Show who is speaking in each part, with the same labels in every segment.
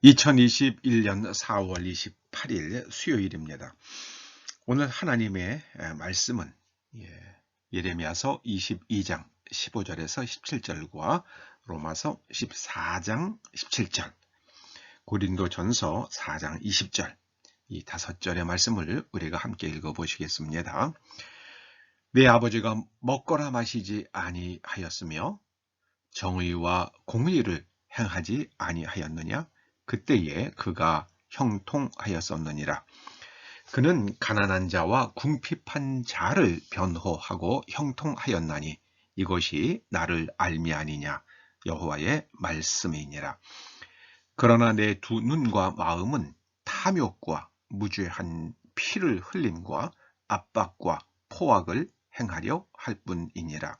Speaker 1: 2021년 4월 28일 수요일입니다. 오늘 하나님의 말씀은 예레미야서 22장 15절에서 17절과 로마서 14장 17절, 고린도전서 4장 20절, 이 5절의 말씀을 우리가 함께 읽어보시겠습니다. 내 아버지가 먹거나 마시지 아니하였으며 정의와 공의를 행하지 아니하였느냐? 그때에 그가 형통하였었느니라. 그는 가난한 자와 궁핍한 자를 변호하고 형통하였나니 이것이 나를 알미 아니냐, 여호와의 말씀이니라. 그러나 내 두 눈과 마음은 탐욕과 무죄한 피를 흘림과 압박과 포악을 행하려 할 뿐이니라.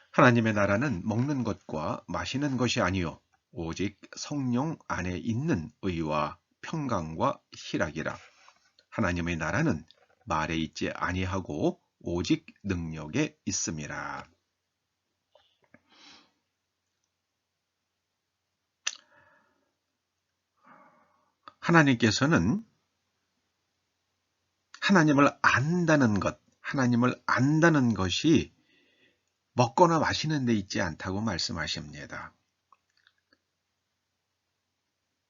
Speaker 1: 하나님의 나라는 먹는 것과 마시는 것이 아니요 오직 성령 안에 있는 의와 평강과 희락이라. 하나님의 나라는 말에 있지 아니하고 오직 능력에 있음이라. 하나님께서는 하나님을 안다는 것이 먹거나 마시는 데 있지 않다고 말씀하십니다.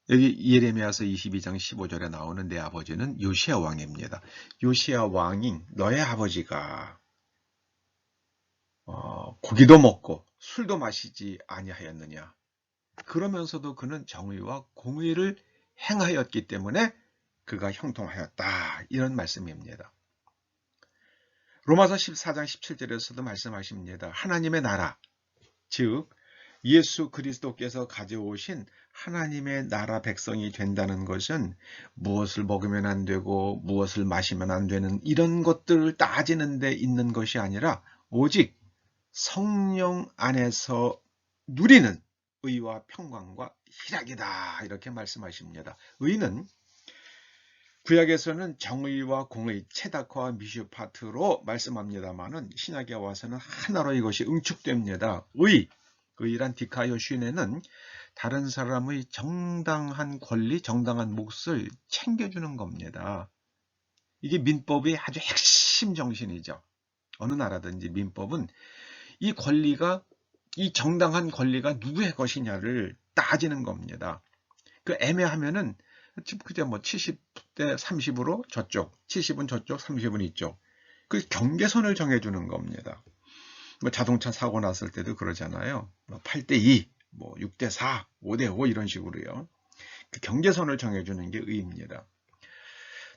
Speaker 1: 여기 예레미야서 22장 15절에 나오는 내 아버지는 요시야 왕입니다. 요시야 왕인 너의 아버지가 고기도 먹고 술도 마시지 아니하였느냐. 그러면서도 그는 정의와 공의를 행하였기 때문에 그가 형통하였다. 이런 말씀입니다. 로마서 14장 17절에서도 말씀하십니다. 하나님의 나라, 즉 예수 그리스도께서 가져오신 하나님의 나라 백성이 된다는 것은 무엇을 먹으면 안 되고 무엇을 마시면 안 되는 이런 것들을 따지는 데 있는 것이 아니라 오직 성령 안에서 누리는 의와 평강과 희락이다. 이렇게 말씀하십니다. 의는 구약에서는 정의와 공의, 체다크와 미슈파트로 말씀합니다만은 신약에 와서는 하나로 이것이 응축됩니다. 의란 디카요슈네는 다른 사람의 정당한 권리, 정당한 몫을 챙겨주는 겁니다. 이게 민법의 아주 핵심 정신이죠. 어느 나라든지 민법은 이 권리가, 이 정당한 권리가 누구의 것이냐를 따지는 겁니다. 그 애매하면은 그저 뭐 70대 30으로 저쪽, 70은 저쪽, 30은 이쪽. 그 경계선을 정해주는 겁니다. 뭐 자동차 사고 났을 때도 그러잖아요. 8대2, 뭐 6대4, 5대5 이런 식으로요. 그 경계선을 정해주는 게 의입니다.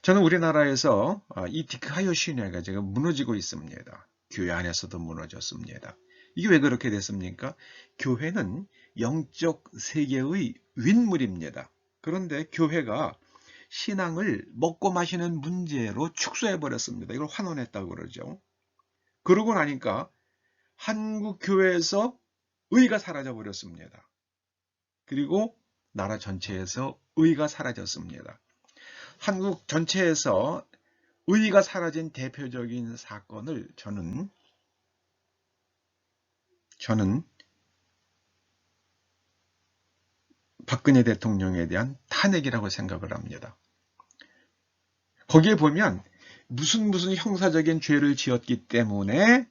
Speaker 1: 저는 우리나라에서 이 디카요시네가 지금 무너지고 있습니다. 교회 안에서도 무너졌습니다. 이게 왜 그렇게 됐습니까? 교회는 영적 세계의 윗물입니다. 그런데 교회가 신앙을 먹고 마시는 문제로 축소해버렸습니다. 이걸 환원했다고 그러죠. 그러고 나니까 한국 교회에서 의가 사라져버렸습니다. 그리고 나라 전체에서 의가 사라졌습니다. 한국 전체에서 의가 사라진 대표적인 사건을 저는 박근혜 대통령에 대한 탄핵이라고 생각을 합니다. 거기에 보면 무슨 형사적인 죄를 지었기 때문에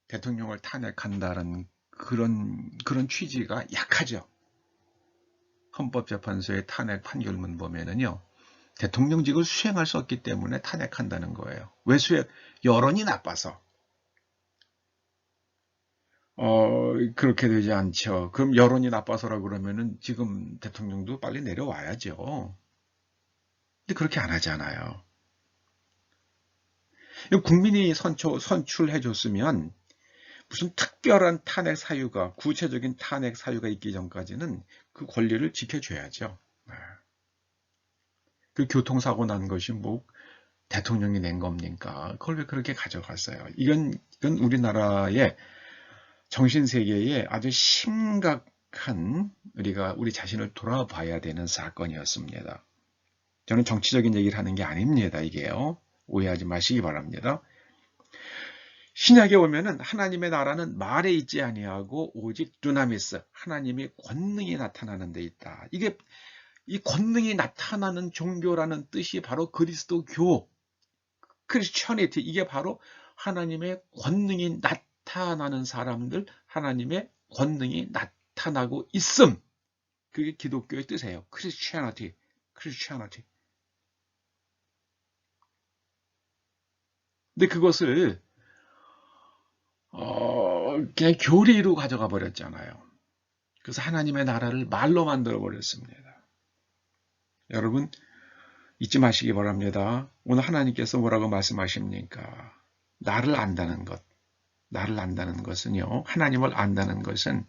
Speaker 1: 대통령을 탄핵한다는 그런 취지가 약하죠. 헌법재판소의 탄핵 판결문 보면은요, 대통령직을 수행할 수 없기 때문에 탄핵한다는 거예요. 왜 여론이 나빠서. 그렇게 되지 않죠. 그럼 여론이 나빠서라 그러면은 지금 대통령도 빨리 내려와야죠. 근데 그렇게 안 하잖아요. 국민이 선출해 줬으면 무슨 특별한 탄핵 사유가, 구체적인 탄핵 사유가 있기 전까지는 그 권리를 지켜줘야죠. 그 교통사고 난 것이 뭐 대통령이 낸 겁니까? 그걸 왜 그렇게 가져갔어요? 이건 우리나라의 정신세계에 아주 심각한 우리 자신을 돌아봐야 되는 사건이었습니다. 저는 정치적인 얘기를 하는 게 아닙니다. 이게요. 오해하지 마시기 바랍니다. 신약에 오면은 하나님의 나라는 말에 있지 아니하고 오직 두나미스, 하나님의 권능이 나타나는 데 있다. 이게 이 권능이 나타나는 종교라는 뜻이 바로 그리스도교, 크리스천이티, 이게 바로 하나님의 권능이 나타나는 사람들, 하나님의 권능이 나타나고 있음. 그게 기독교의 뜻이에요. 크리스천이티, 크리스천이티. 근데 그것을 그냥 교리로 가져가 버렸잖아요. 그래서 하나님의 나라를 말로 만들어 버렸습니다. 여러분 잊지 마시기 바랍니다. 오늘 하나님께서 뭐라고 말씀하십니까? 나를 안다는 것. 나를 안다는 것은요. 하나님을 안다는 것은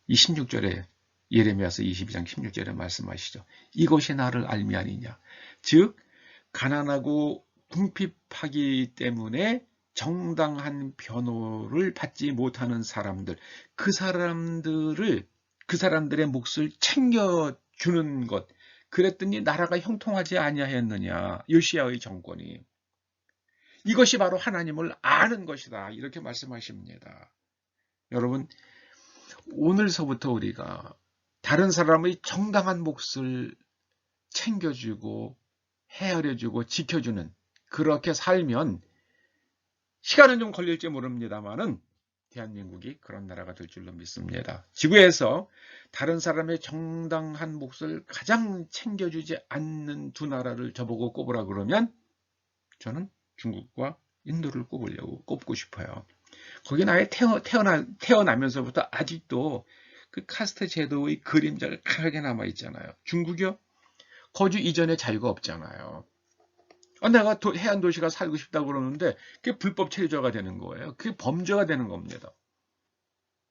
Speaker 1: 이 16절에 예레미야서 22장 16절에 말씀하시죠. 이것이 나를 알미 아니냐. 즉 가난하고 궁핍하기 때문에 정당한 변호를 받지 못하는 사람들, 그 사람들의 몫을 챙겨주는 것. 그랬더니 나라가 형통하지 아니하였느냐. 요시야의 정권이. 이것이 바로 하나님을 아는 것이다. 이렇게 말씀하십니다. 여러분, 오늘서부터 우리가 다른 사람의 정당한 몫을 챙겨주고 헤아려주고 지켜주는, 그렇게 살면 시간은 좀 걸릴지 모릅니다만은 대한민국이 그런 나라가 될 줄로 믿습니다. 지구에서 다른 사람의 정당한 몫을 가장 챙겨주지 않는 두 나라를 저보고 꼽으라 그러면 저는 중국과 인도를 꼽고 싶어요. 거기 나에 태어나면서부터 아직도 그 카스트 제도의 그림자가 강하게 남아있잖아요. 중국이요? 거주 이전에 자유가 없잖아요. 내가 해안 도시가 살고 싶다고 그러는데 그게 불법 체류자가 되는 거예요. 그게 범죄가 되는 겁니다.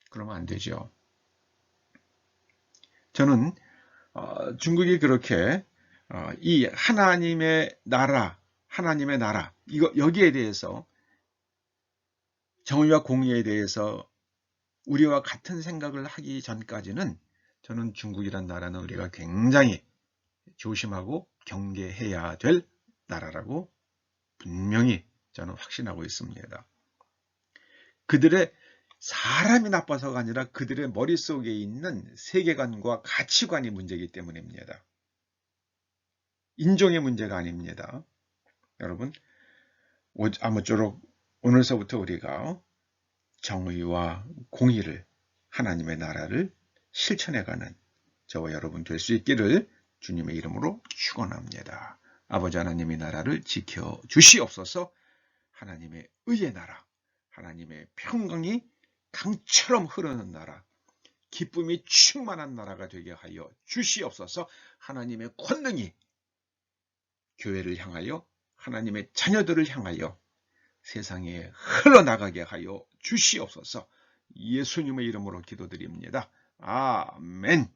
Speaker 1: 그러면 안 되죠. 저는 중국이 그렇게 이 하나님의 나라 여기에 대해서, 정의와 공의에 대해서 우리와 같은 생각을 하기 전까지는 저는 중국이란 나라는 우리가 굉장히 조심하고 경계해야 될 나라라고 분명히 저는 확신하고 있습니다. 그들의 사람이 나빠서가 아니라 그들의 머릿속에 있는 세계관과 가치관이 문제이기 때문입니다. 인종의 문제가 아닙니다. 여러분, 아무쪼록 오늘서부터 우리가 정의와 공의를, 하나님의 나라를 실천해가는 저와 여러분 될 수 있기를 주님의 이름으로 축원합니다. 아버지 하나님의 나라를 지켜주시옵소서. 하나님의 의의 나라, 하나님의 평강이 강처럼 흐르는 나라, 기쁨이 충만한 나라가 되게 하여 주시옵소서. 하나님의 권능이 교회를 향하여, 하나님의 자녀들을 향하여 세상에 흘러나가게 하여 주시옵소서. 예수님의 이름으로 기도드립니다. 아멘.